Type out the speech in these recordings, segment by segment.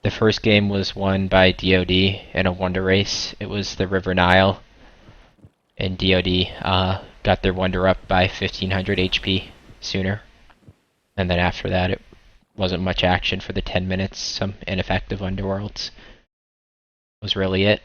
The first game was won by DoD in a wonder race. It was the River Nile, and DoD got their wonder up by 1500 HP sooner. And then after that, it wasn't much action for the 10 minutes. Some ineffective underworlds was really it.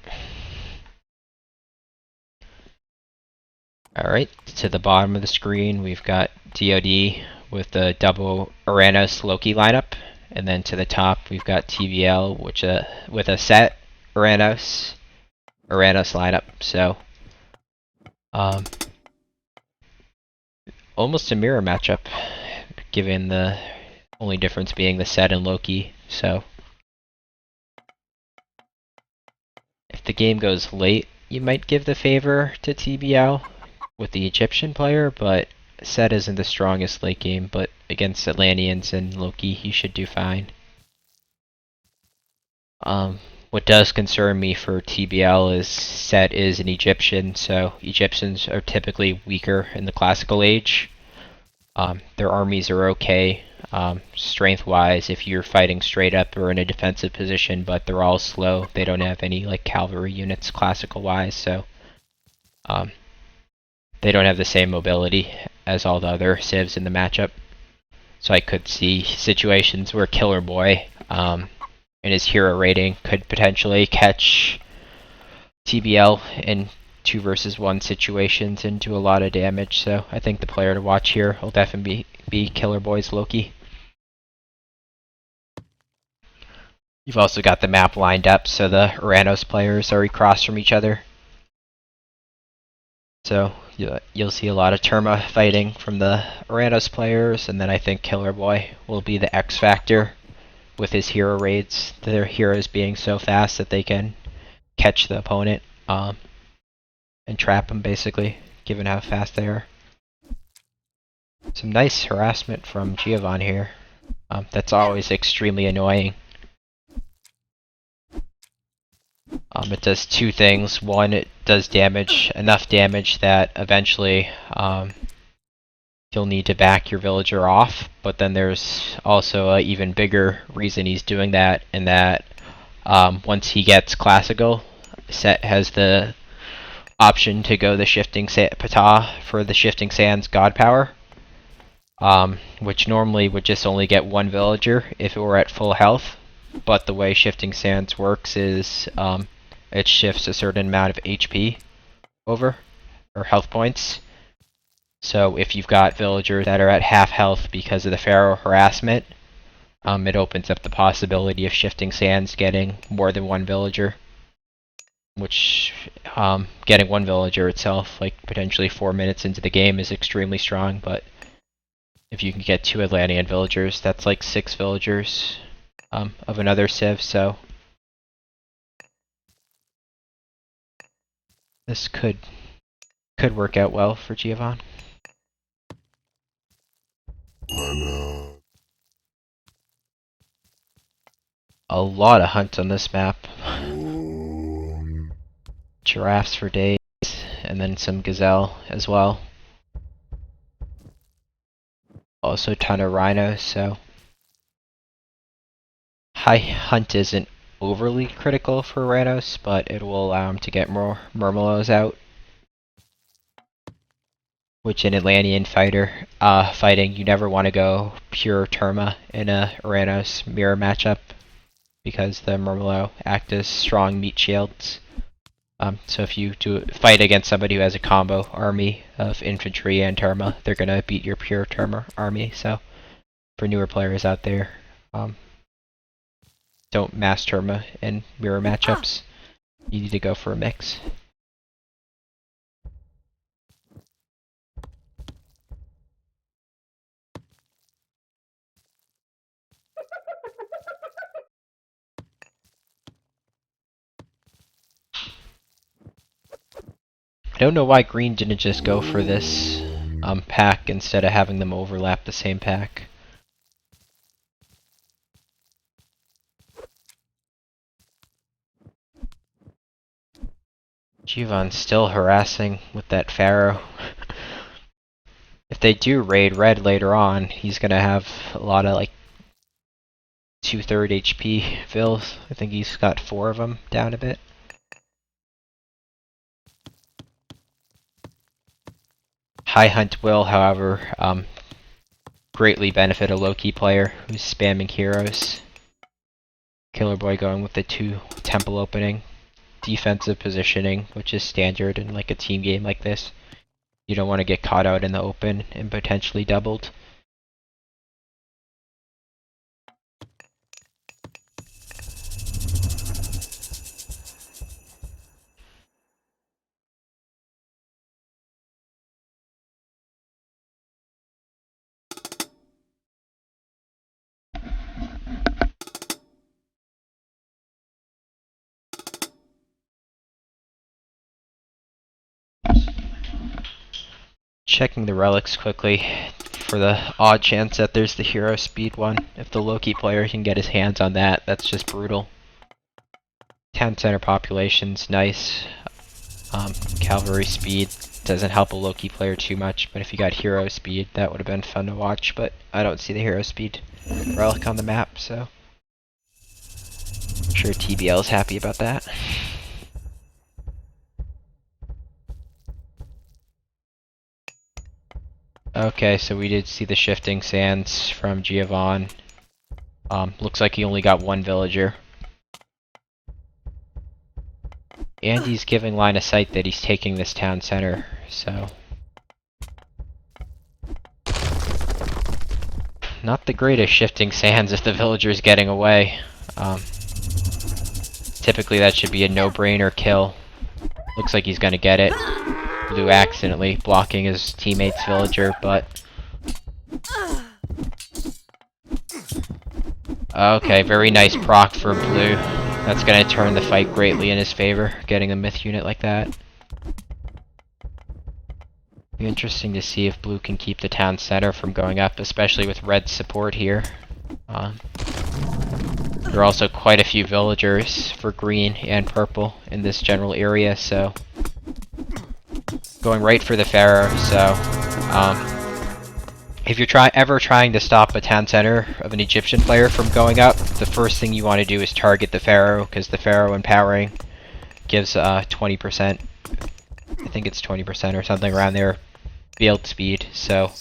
Alright, to the bottom of the screen, we've got DoD with the double Uranus Loki lineup. And then to the top, we've got TBL, which with a set Uranus lineup. So, almost a mirror matchup, given the only difference being the set and Loki. So, if the game goes late, you might give the favor to TBL with the Egyptian player, but Set isn't the strongest late game, but against Atlanteans and Loki, he should do fine. What does concern me for TBL is Set is an Egyptian, so Egyptians are typically weaker in the classical age. Their armies are okay, strength-wise, if you're fighting straight up or in a defensive position, but they're all slow. They don't have any like cavalry units classical-wise, so they don't have the same mobility as all the other civs in the matchup. So I could see situations where Killer Boy and his hero rating could potentially catch TBL in 2 versus 1 situations and do a lot of damage. So I think the player to watch here will definitely be Killer Boy's Loki. You've also got the map lined up so the Uranus players are across from each other. So you'll see a lot of Terma fighting from the Uranus players, and then I think Killer Boy will be the X factor with his hero raids. Their heroes being so fast that they can catch the opponent and trap him, basically, given how fast they are. Some nice harassment from Giovanni here. That's always extremely annoying. It does 2 things. One, it does damage, enough damage that eventually you'll need to back your villager off, but then there's also an even bigger reason he's doing that, in that once he gets classical, Set has the option to go the Shifting Ptah for the Shifting Sands God Power, which normally would just only get 1 villager if it were at full health, but the way Shifting Sands works is it shifts a certain amount of HP over, or health points. So if you've got villagers that are at half health because of the Pharaoh harassment, it opens up the possibility of Shifting Sands getting more than 1 villager. Which, getting 1 villager itself, like potentially 4 minutes into the game, is extremely strong, but if you can get 2 Atlantean villagers, that's like 6 villagers of another civ, so this could work out well for Giovanni. A lot of hunt on this map. Giraffes for days, and then some gazelle as well. Also a ton of rhinos, so high hunt isn't overly critical for rhinos, but it will allow him to get more murmelows out, which in Atlantean fighting, you never want to go pure Terma in a Uranus mirror matchup, because the murmelo act as strong meat shields. So if you fight against somebody who has a combo army of infantry and Terma, they're gonna beat your pure Terma army. So for newer players out there, don't mass Terma in mirror matchups. You need to go for a mix. I don't know why green didn't just go for this pack instead of having them overlap the same pack. Giovan's still harassing with that Pharaoh. If they do raid red later on, he's gonna have a lot of like 2/3 HP fills. I think he's got 4 of them down a bit. High Hunt will, however, greatly benefit a low-key player who's spamming heroes. Killer Boy going with the 2 temple opening. Defensive positioning, which is standard in like a team game like this. You don't want to get caught out in the open and potentially doubled. Checking the relics quickly for the odd chance that there's the hero speed one. If the Loki player can get his hands on that, that's just brutal. Town center population's nice. Cavalry speed doesn't help a Loki player too much, but if you got hero speed, that would have been fun to watch, but I don't see the hero speed relic on the map, so I'm sure TBL is happy about that. Okay, so we did see the shifting sands from Giovanni. Looks like he only got 1 villager. And he's giving line of sight that he's taking this town center, so... Not the greatest shifting sands if the villager's getting away. Typically that should be a no-brainer kill. Looks like he's gonna get it. Blue accidentally blocking his teammate's villager, but... Okay, very nice proc for Blue. That's gonna turn the fight greatly in his favor, getting a myth unit like that. Be interesting to see if Blue can keep the town center from going up, especially with Red's support here. There are also quite a few villagers for green and purple in this general area, so... Going right for the Pharaoh, so... if you're ever trying to stop a town center of an Egyptian player from going up, the first thing you want to do is target the Pharaoh, because the Pharaoh empowering gives 20%, I think it's 20% or something around there, build speed, so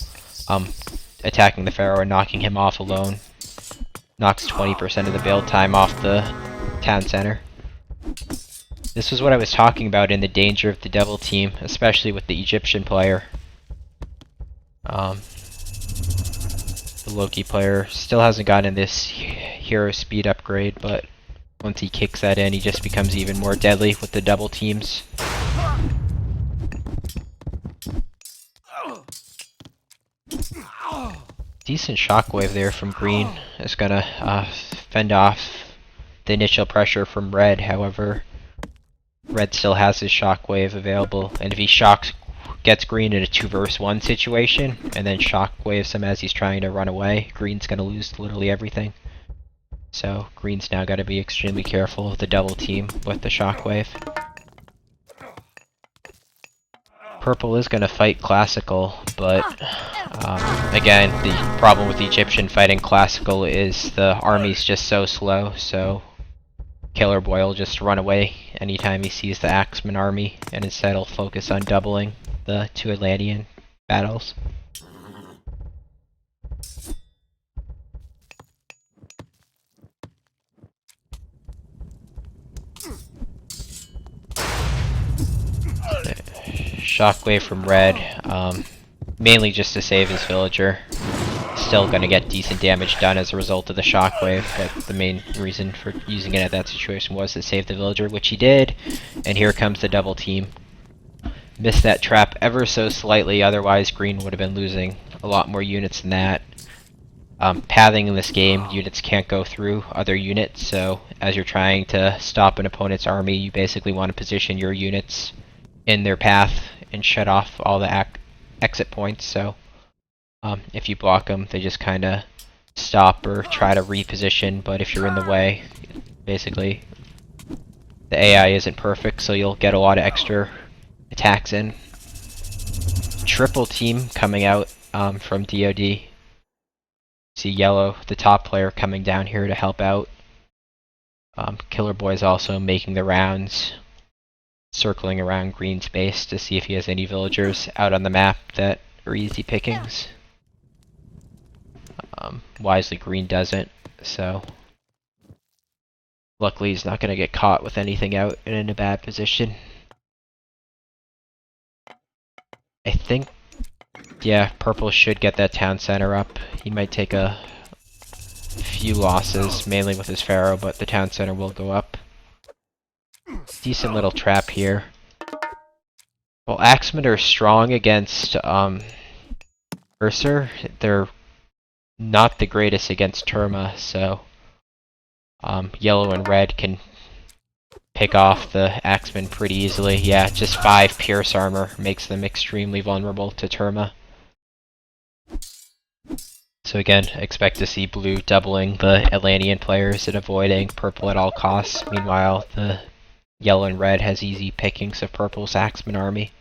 attacking the Pharaoh and knocking him off alone knocks 20% of the build time off the town center. This was what I was talking about in the danger of the double team, especially with the Egyptian player. The Loki player still hasn't gotten this hero speed upgrade, but once he kicks that in, he just becomes even more deadly with the double teams. Decent shockwave there from green is gonna fend off the initial pressure from red. However, red still has his shockwave available, and if he gets green in a 2 vs 1 situation and then shockwaves him as he's trying to run away, green's gonna lose literally everything. So green's now got to be extremely careful of the double team with the shockwave. Purple is gonna fight classical, but again, the problem with the Egyptian fighting classical is the army's just so slow, so Killer Boy will just run away anytime he sees the Axeman army, and instead he'll focus on doubling the 2 Atlantean battles. Shockwave from red, mainly just to save his villager. Still gonna get decent damage done as a result of the shockwave, but the main reason for using it at that situation was to save the villager, which he did, and here comes the double team. Missed that trap ever so slightly, otherwise green would have been losing a lot more units than that. Pathing in this game, units can't go through other units, so as you're trying to stop an opponent's army, you basically want to position your units in their path and shut off all the exit points, so if you block them, they just kind of stop or try to reposition, but if you're in the way, basically the AI isn't perfect, so you'll get a lot of extra attacks in. Triple team coming out from DoD. See Yellow, the top player, coming down here to help out. Killer Boy's also making the rounds, circling around Green's base to see if he has any villagers out on the map that are easy pickings. Wisely, Green doesn't, so luckily he's not going to get caught with anything out and in a bad position. I think, yeah, Purple should get that town center up. He might take a few losses, mainly with his Pharaoh, but the town center will go up. Decent little trap here. Well, Axemen are strong against Urser. They're not the greatest against Terma, so Yellow and Red can pick off the Axemen pretty easily. Yeah, just 5 Pierce armor makes them extremely vulnerable to Terma. So again, expect to see Blue doubling the Atlantean players and avoiding Purple at all costs. Meanwhile, the Yellow and Red has easy pickings of Purple's Axemen army.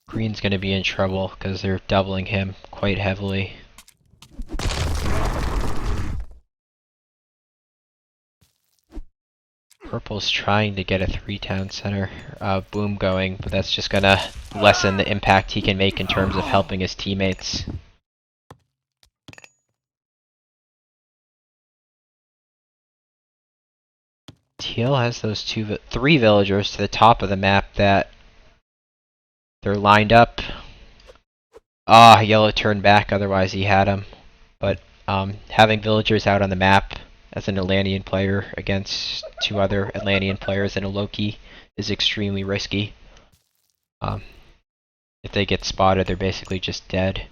Green's gonna be in trouble because they're doubling him quite heavily. Purple's trying to get a 3-town center boom going, but that's just gonna lessen the impact he can make in terms of helping his teammates. TL has those 3 villagers to the top of the map that they're lined up. Ah, Yellow turned back, otherwise he had him. But having villagers out on the map as an Atlantean player against 2 other Atlantean players and a Loki is extremely risky. If they get spotted, they're basically just dead.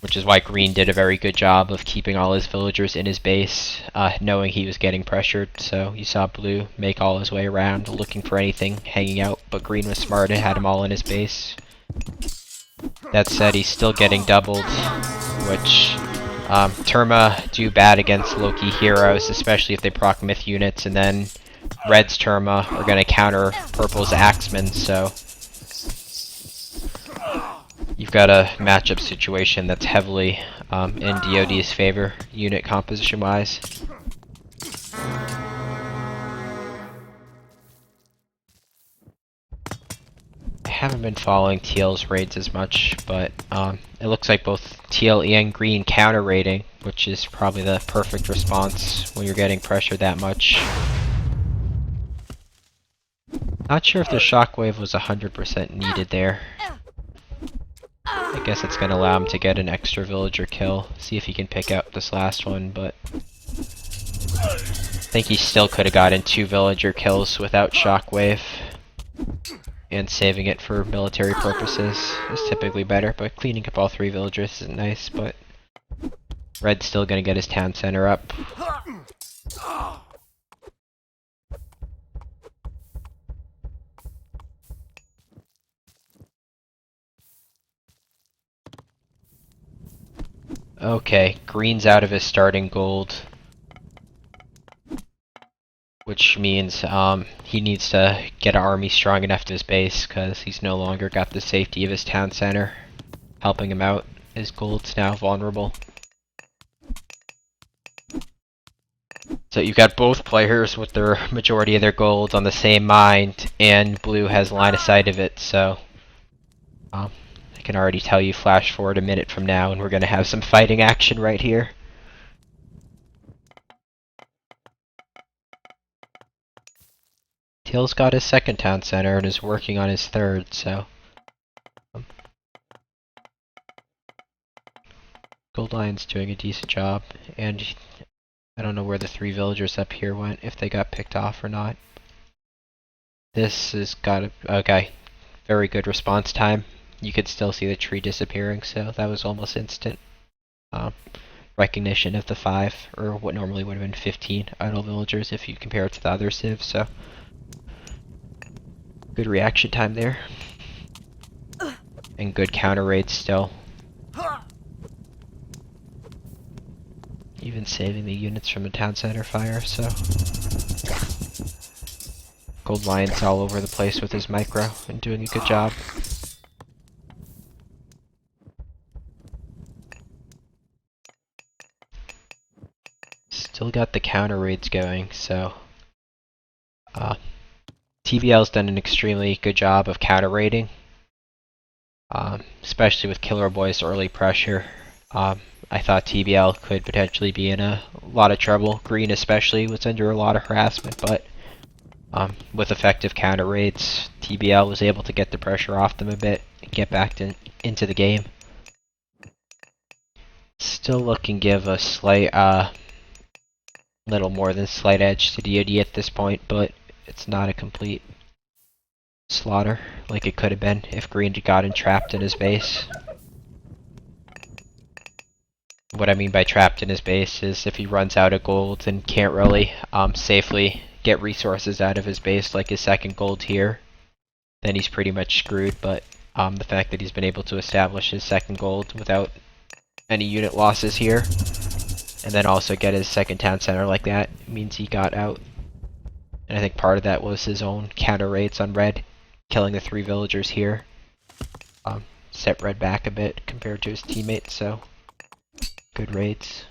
Which is why Green did a very good job of keeping all his villagers in his base, knowing he was getting pressured. So you saw Blue make all his way around, looking for anything hanging out, but Green was smart and had them all in his base. That said, he's still getting doubled, which Terma do bad against Loki heroes, especially if they proc myth units, and then Red's Terma are going to counter Purple's Axemen, so you've got a matchup situation that's heavily in DoD's favor, unit composition-wise. I haven't been following TL's raids as much, but it looks like both TL and Green counter raiding, which is probably the perfect response when you're getting pressured that much. Not sure if the shockwave was 100% needed there. I guess it's going to allow him to get an extra villager kill, see if he can pick up this last one, but I think he still could have gotten 2 villager kills without shockwave. And saving it for military purposes is typically better, but cleaning up all 3 villagers isn't nice, but Red's still gonna get his town center up. Okay, Green's out of his starting gold, which means he needs to get an army strong enough to his base, because he's no longer got the safety of his town center helping him out. His gold's now vulnerable. So you've got both players with their majority of their gold on the same mind, and Blue has line of sight of it, so I can already tell you flash forward a minute from now and we're going to have some fighting action right here. Teal's got his 2nd town center and is working on his 3rd, so Gold Lion's doing a decent job, and I don't know where the 3 villagers up here went, if they got picked off or not. This has got a, okay, very good response time. You could still see the tree disappearing, so that was almost instant recognition of the 5, or what normally would have been 15 idle villagers if you compare it to the other civs, so good reaction time there. And good counter raids still. Even and saving the units from the town center fire, so... Gold Lion's all over the place with his micro and doing a good job. Still got the counter raids going, so... TBL's done an extremely good job of counter raiding. Especially with Killer Boy's early pressure. I thought TBL could potentially be in a lot of trouble. Green especially was under a lot of harassment, but with effective counter raids, TBL was able to get the pressure off them a bit and get back into the game. Still looking give a slight, little more than slight edge to DoD at this point, but it's not a complete slaughter like it could have been if Green had gotten trapped in his base. What I mean by trapped in his base is if he runs out of gold and can't really safely get resources out of his base, like his second gold here, then he's pretty much screwed. But the fact that he's been able to establish his second gold without any unit losses here, and then also get his second town center like that, means he got out. And I think part of that was his own counter raids on red, killing the 3 villagers here. Set red back a bit compared to his teammates, so good raids.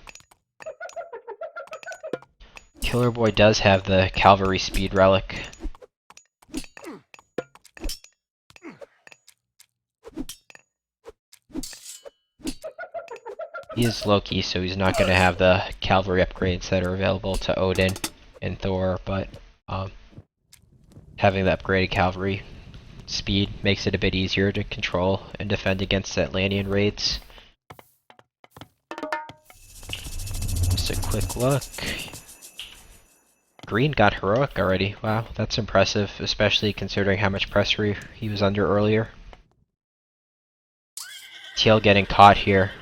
Killer Boy does have the cavalry speed relic. He is Loki, so he's not going to have the cavalry upgrades that are available to Odin and Thor, but having the upgraded cavalry speed makes it a bit easier to control and defend against Atlantean raids. Just a quick look. Green got heroic already. Wow, that's impressive, especially considering how much pressure he was under earlier. Teal getting caught here.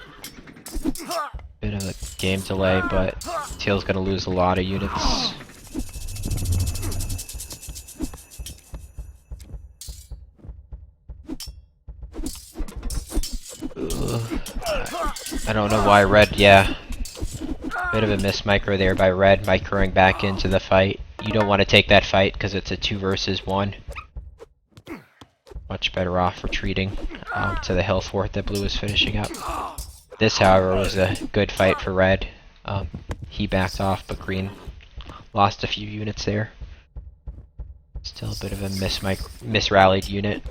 Bit of a game delay, but Teal's gonna lose a lot of units. I don't know why red, yeah. Bit of a miss micro there by red, microing back into the fight. You don't want to take that fight because it's a 2 versus 1. Much better off retreating to the hill fort that blue is finishing up. This, however, was a good fight for red. He backed off, but green lost a few units there. Still a bit of a misrallied unit.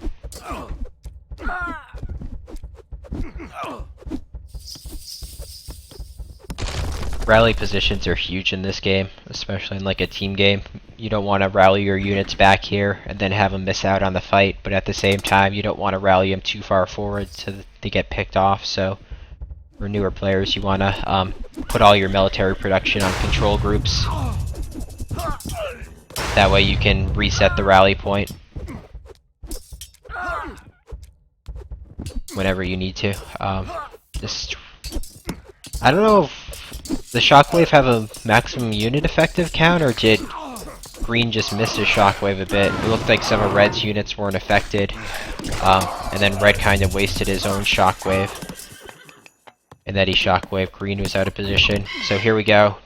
Rally positions are huge in this game, especially in like a team game. You don't want to rally your units back here and then have them miss out on the fight, but at the same time you don't want to rally them too far forward so that they get picked off. So for newer players, you want to put all your military production on control groups. That way you can reset the rally point whenever you need to. I don't know if the Shockwave have a maximum unit effective count, or did Green just miss his Shockwave a bit? It looked like some of Red's units weren't affected, and then Red kind of wasted his own Shockwave. And then he Shockwave, Green was out of position. So here we go.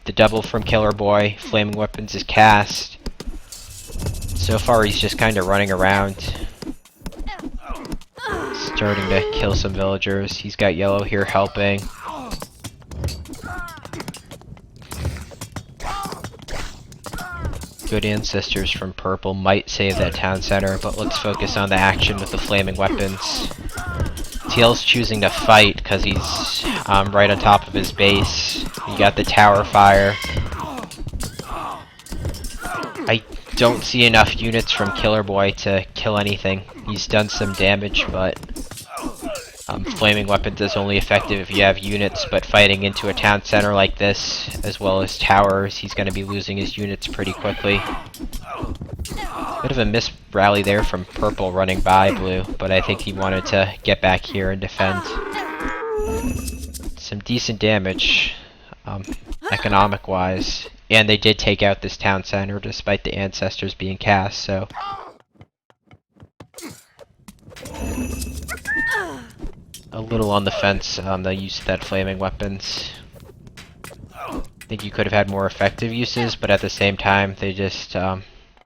The double from Killer Boy, Flaming Weapons is cast. So far he's just kind of running around, starting to kill some villagers. He's got yellow here helping. Good ancestors from purple might save that town center, but let's focus on the action with the flaming weapons. Teal's choosing to fight because he's right on top of his base. You got the tower fire. I don't see enough units from Killer Boy to kill anything. He's done some damage, but flaming weapons is only effective if you have units, but fighting into a town center like this, as well as towers, he's going to be losing his units pretty quickly. Bit of a miss rally there from purple running by blue, but I think he wanted to get back here and defend. Some decent damage, economic-wise, and they did take out this town center despite the ancestors being cast, so... a little on the fence on the use of that flaming weapons. I think you could have had more effective uses, but at the same time, they just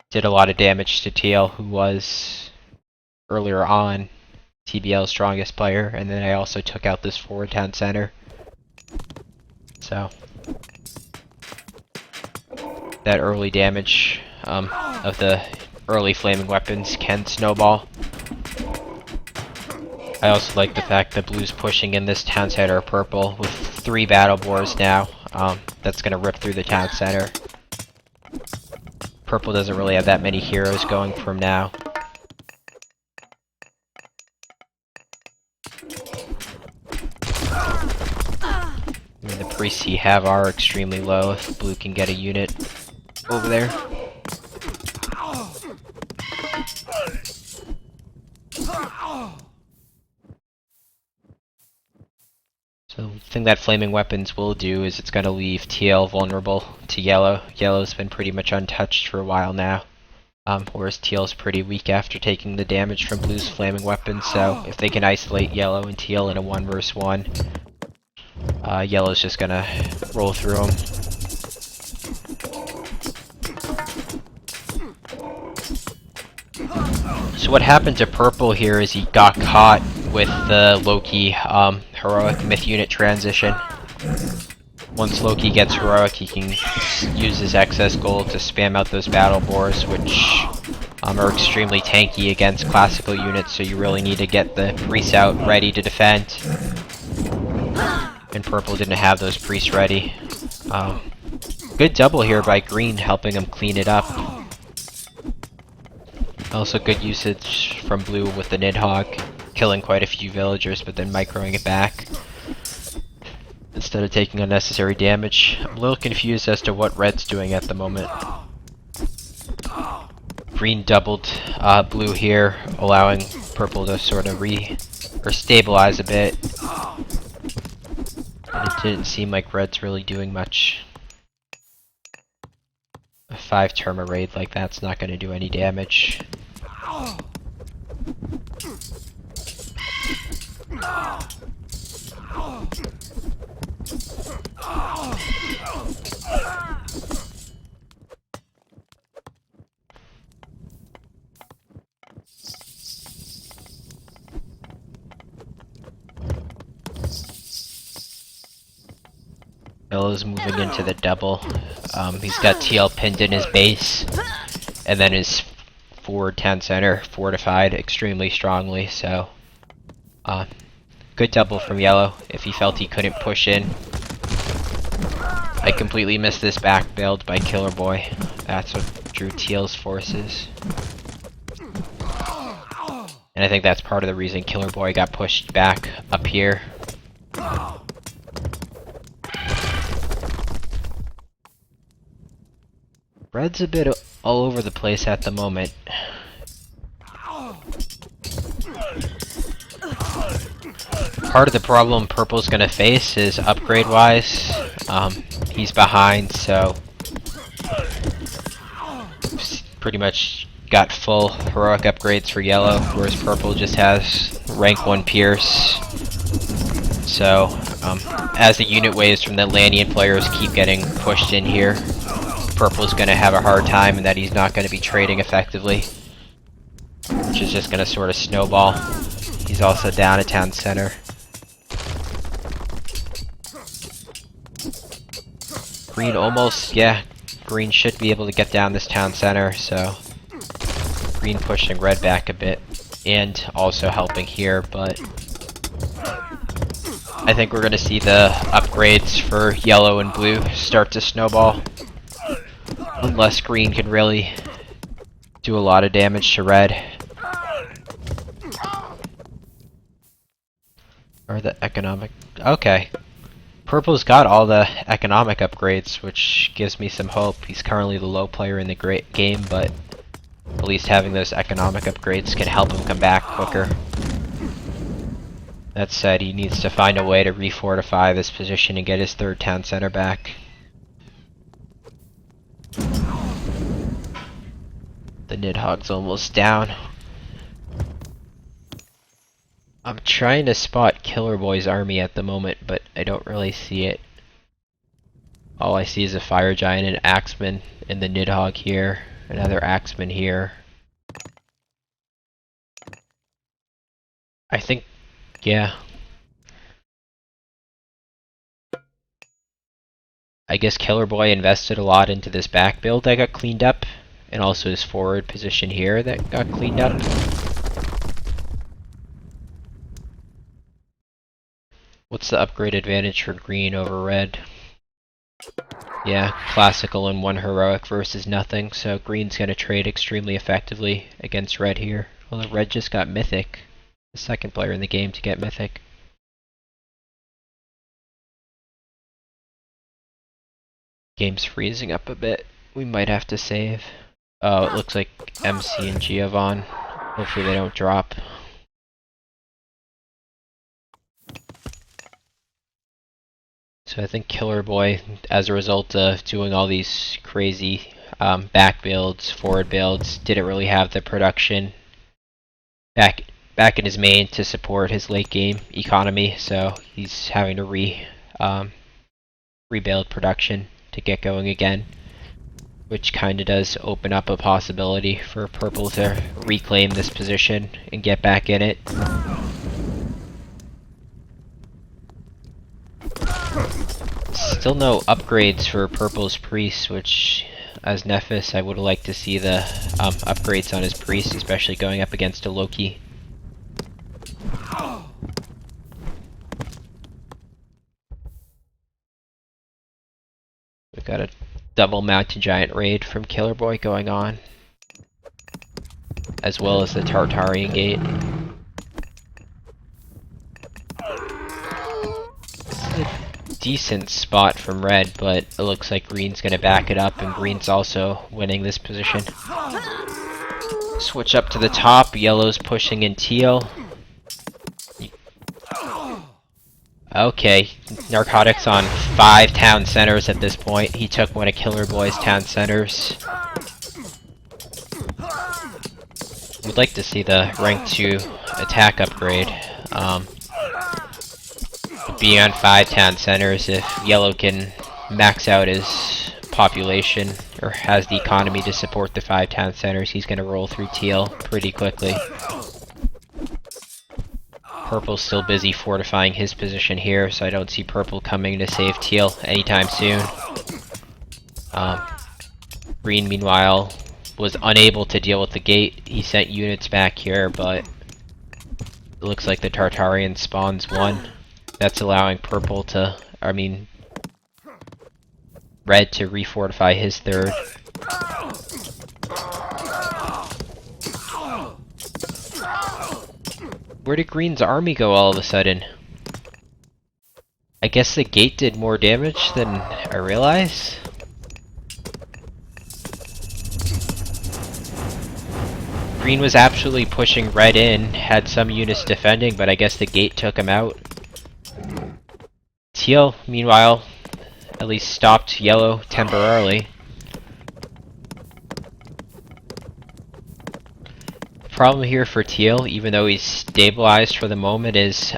did a lot of damage to TL, who was earlier on TBL's strongest player, and then I also took out this forward town center. So that early damage of the early flaming weapons can snowball. I also like the fact that blue's pushing in this town center purple with 3 battle boars now. That's going to rip through the town center. Purple doesn't really have that many heroes going from now. I mean, the priests he have are extremely low if blue can get a unit over there. So the thing that flaming weapons will do is it's going to leave TL vulnerable to yellow. Yellow's been pretty much untouched for a while now, whereas TL's pretty weak after taking the damage from blue's flaming weapons, so if they can isolate yellow and TL in a 1 vs 1, yellow's just going to roll through them. So what happened to purple here is he got caught with the Loki heroic myth unit transition. Once Loki gets heroic, he can use his excess gold to spam out those battle boars, which are extremely tanky against classical units, so you really need to get the priests out ready to defend. And purple didn't have those priests ready. Good double here by green, helping him clean it up. Also good usage from blue with the Nidhogg, killing quite a few villagers but then microing it back instead of taking unnecessary damage. I'm a little confused as to what red's doing at the moment. Green doubled blue here, allowing purple to sort of stabilize a bit. But it didn't seem like red's really doing much. A 5-term raid like that's not going to do any damage. Yellow's moving into the double. He's got TL pinned in his base, and then his forward town center fortified extremely strongly, so good double from yellow if he felt he couldn't push in. I completely missed this back build by Killer Boy. That's what drew TL's forces. And I think that's part of the reason Killer Boy got pushed back up here. Red's a bit all over the place at the moment. Part of the problem purple's gonna face is upgrade-wise. He's behind, so pretty much got full heroic upgrades for yellow, whereas purple just has rank 1 Pierce. So, as the unit waves from the Atlantean players keep getting pushed in here, purple's gonna have a hard time and that he's not gonna be trading effectively, which is just gonna sort of snowball. He's also down at town center. Green almost, yeah, green should be able to get down this town center, so green pushing red back a bit and also helping here, but I think we're gonna see the upgrades for yellow and blue start to snowball. Unless green can really do a lot of damage to red. Or the economic... Okay. Purple's got all the economic upgrades, which gives me some hope. He's currently the low player in the great game, but at least having those economic upgrades can help him come back quicker. That said, he needs to find a way to refortify this position and get his 3rd town center back. The Nidhogg's almost down. I'm trying to spot Killer Boy's army at the moment, but I don't really see it. All I see is a Fire Giant and Axeman in the Nidhogg here. Another Axeman here. I think, yeah. I guess Killer Boy invested a lot into this back build that got cleaned up, and also his forward position here that got cleaned up. What's the upgrade advantage for green over red? Yeah, classical and 1 heroic versus nothing, so green's gonna trade extremely effectively against red here. Although red just got mythic. The second player in the game to get mythic. Game's freezing up a bit. We might have to save. Oh, it looks like MC and Giovanni. Hopefully they don't drop. So I think Killer Boy, as a result of doing all these crazy back builds, forward builds, didn't really have the production back in his main to support his late game economy. So he's having to rebuild production to get going again, which kind of does open up a possibility for purple to reclaim this position and get back in it. Still no upgrades for purple's priest, which as Nephis I would have liked to see the upgrades on his priest, especially going up against a Loki. We've got a double Mountain Giant raid from Killer Boy going on, as well as the Tartarian Gate. Decent spot from red, but it looks like green's gonna back it up, and green's also winning this position. Switch up to the top, yellow's pushing in teal. Okay, Narcotics on 5 town centers at this point. He took one of Killer Boy's town centers. Would like to see the rank 2 attack upgrade. Being on 5 town centers, if yellow can max out his population or has the economy to support the 5 town centers, he's gonna roll through teal pretty quickly. Purple's still busy fortifying his position here, so I don't see purple coming to save teal anytime soon. Green, meanwhile, was unable to deal with the gate. He sent units back here, but it looks like the Tartarian spawns 1. That's allowing purple to, red to refortify his 3rd. Where did green's army go all of a sudden? I guess the gate did more damage than I realized. Green was absolutely pushing red in, had some units defending, but I guess the gate took him out. Teal, meanwhile, at least stopped yellow temporarily. The problem here for teal, even though he's stabilized for the moment, is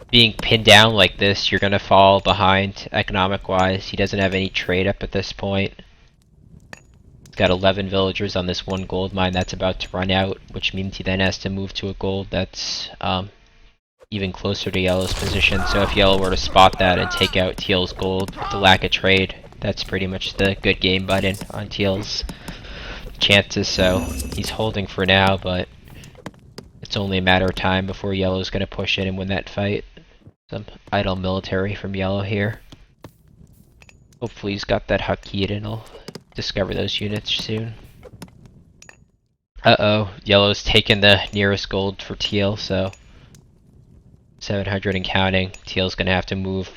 being pinned down like this, you're gonna fall behind economic-wise. He doesn't have any trade up at this point. He's got 11 villagers on this 1 gold mine that's about to run out, which means he then has to move to a gold that's even closer to yellow's position. So if yellow were to spot that and take out teal's gold with the lack of trade, that's pretty much the good game button on teal's chances. So he's holding for now, but it's only a matter of time before yellow's going to push in and win that fight. Some idle military from yellow here. Hopefully he's got that Hakid and he'll discover those units soon. Uh-oh, yellow's taken the nearest gold for teal, so 700 and counting. Teal's gonna have to move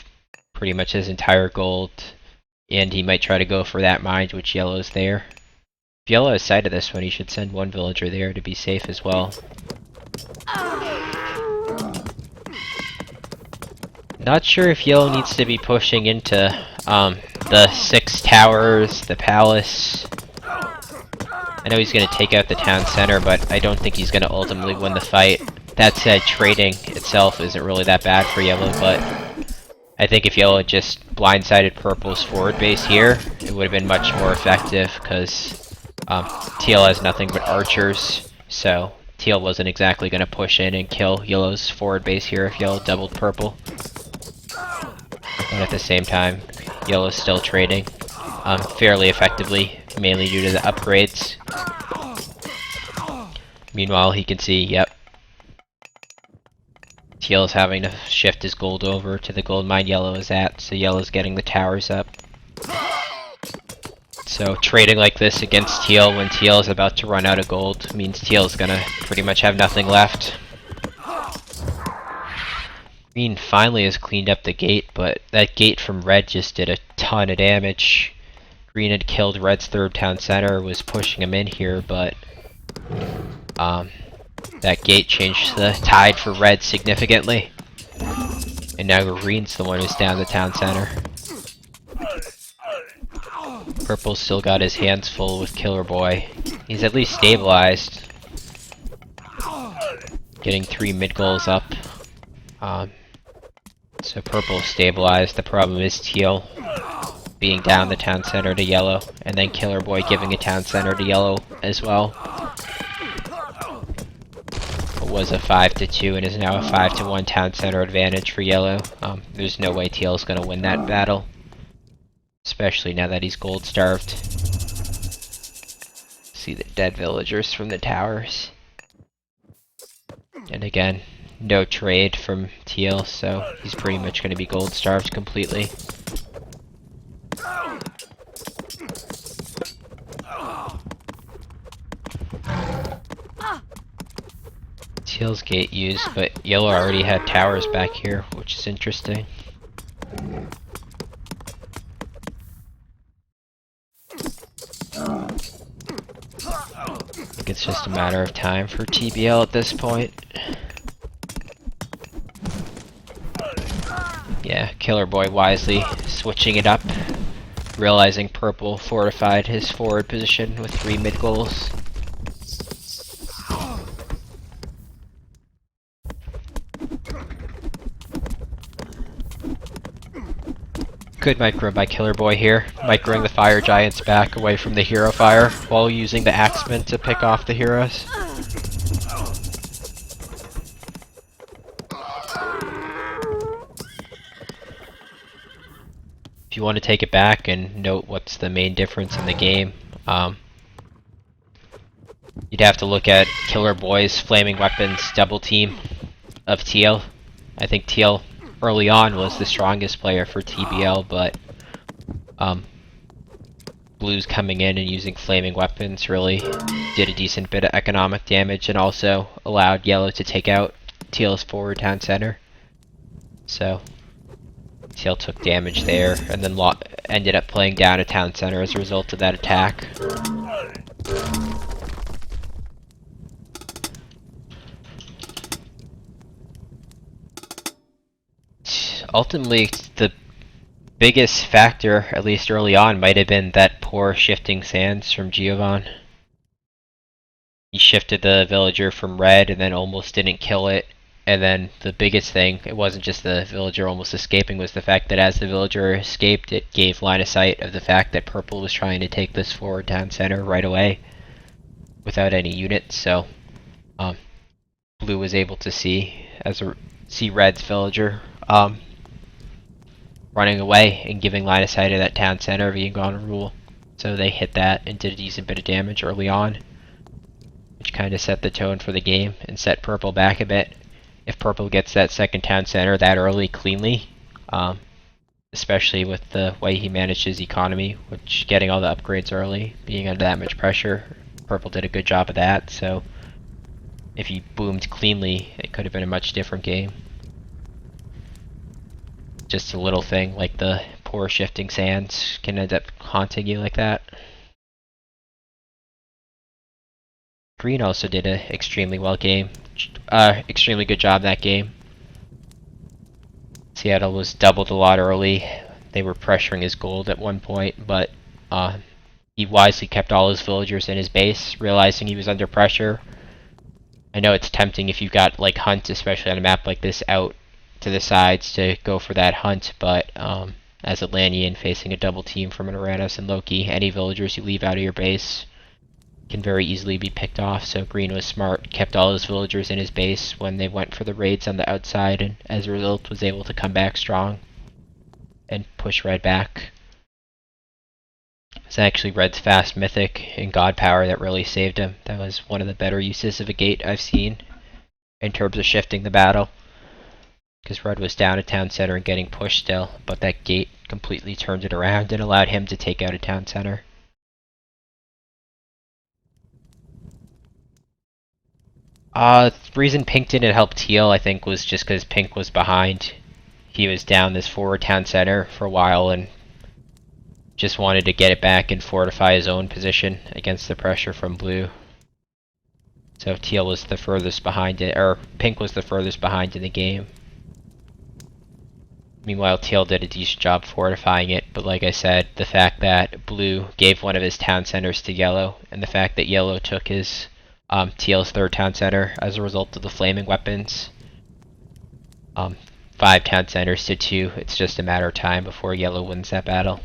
pretty much his entire gold, and he might try to go for that mine, which yellow's there. If yellow has sight of this one, he should send 1 villager there to be safe as well. Not sure if yellow needs to be pushing into the 6 towers, the palace. I know he's gonna take out the town center, but I don't think he's gonna ultimately win the fight. That said, trading itself isn't really that bad for yellow, but I think if yellow had just blindsided purple's forward base here, it would have been much more effective, because teal has nothing but archers, so teal wasn't exactly going to push in and kill yellow's forward base here if yellow doubled purple. But at the same time, yellow's still trading fairly effectively, mainly due to the upgrades. Meanwhile, he can see, yep, teal is having to shift his gold over to the gold mine yellow is at, so yellow's getting the towers up. So trading like this against teal when teal is about to run out of gold means teal is gonna pretty much have nothing left. Green finally has cleaned up the gate, but that gate from red just did a ton of damage. Green had killed red's third town center, was pushing him in here, but that gate changed the tide for red significantly. And now green's the one who's down the town center. Purple's still got his hands full with Killer Boy. He's at least stabilized. Getting 3 mid goals up. So purple's stabilized. The problem is teal being down the town center to yellow, and then Killer Boy giving a town center to yellow as well. It was a 5-2 and is now a 5-1 town center advantage for yellow. There's no way teal's gonna win that battle, especially now that he's gold starved. See the dead villagers from the towers. And again, no trade from teal, so he's pretty much going to be gold starved completely. Teal's gate used, but yellow already had towers back here, which is interesting. I think it's just a matter of time for TBL at this point. Yeah, Killer Boy wisely switching it up, realizing purple fortified his forward position with 3 mid goals. Good micro by Killer Boy here, microing the fire giants back away from the hero fire while using the axemen to pick off the heroes. If you want to take it back and note what's the main difference in the game, you'd have to look at Killer Boy's flaming weapons double team of teal. I think teal early on was the strongest player for TBL, but blues coming in and using flaming weapons really did a decent bit of economic damage and also allowed yellow to take out teal's forward town center. So teal took damage there and then ended up playing down a town center as a result of that attack. Ultimately, the biggest factor, at least early on, might have been that poor shifting sands from Giovanni. He shifted the villager from red and then almost didn't kill it. And then the biggest thing, it wasn't just the villager almost escaping, was the fact that as the villager escaped, it gave line of sight of the fact that purple was trying to take this forward town center right away without any units. So blue was able to see red's villager running away and giving line of sight of that town center being gone rule. So they hit that and did a decent bit of damage early on, which kind of set the tone for the game and set purple back a bit. If purple gets that second town center that early cleanly, especially with the way he managed his economy, which getting all the upgrades early, being under that much pressure, purple did a good job of that. So if he boomed cleanly, it could have been a much different game. Just a little thing like the poor shifting sands can end up haunting you like that. Green also did an extremely extremely good job that game. Seattle was doubled a lot early. They were pressuring his gold at one point, but he wisely kept all his villagers in his base, realizing he was under pressure. I know it's tempting if you've got like Hunt, especially on a map like this, out to the sides to go for that hunt, but as Atlantean facing a double team from an Uranus and Loki, any villagers you leave out of your base can very easily be picked off, so Green was smart, kept all his villagers in his base when they went for the raids on the outside, and as a result was able to come back strong and push Red back. It's actually Red's fast mythic and god power that really saved him. That was one of the better uses of a gate I've seen in terms of shifting the battle. Because Red was down a town center and getting pushed still, but that gate completely turned it around and allowed him to take out a town center. The reason Pink didn't help Teal, I think, was just because Pink was behind. He was down this forward town center for a while and just wanted to get it back and fortify his own position against the pressure from Blue. So Teal was the furthest behind it, or Pink was the furthest behind in the game. Meanwhile, Teal did a decent job fortifying it, but like I said, the fact that Blue gave one of his town centers to Yellow, and the fact that Yellow took his Teal's third town center as a result of the flaming weapons, 5 town centers to 2, it's just a matter of time before Yellow wins that battle.